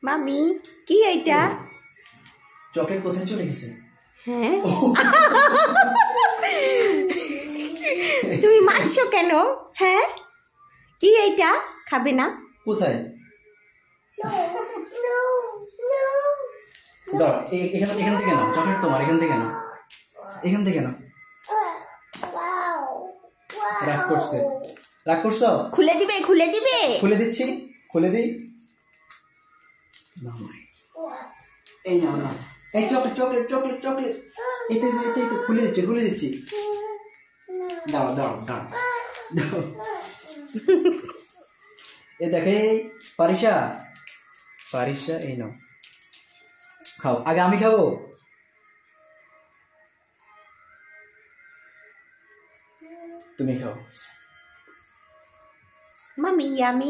মামি কি এইটা? চকলেট কোথায় চলে গেছে? হ্যাঁ তুমি মারছো কেন? হ্যাঁ কি এইটা? খাবে না? কোথায়? এখান থেকে নাও, চকলেট তোমার, এখান থেকে নাও, এখান থেকে নাও। রাগ করছে, রাগ করছো? খুলে দিবে, খুলে দিবে। খুলে দিচ্ছি, খুলে দিই। এই নাও নাও, এই চকলেট চকলেট চকলেট চকলেট, এই তো খুলে দিচ্ছি, খুলে দিচ্ছি। দাও দাও দাও দাও। এ দেখে পারিসা, পারিসা এই নাও খাও। আগে আমি খাবো। তুমি খাও। মামি আমি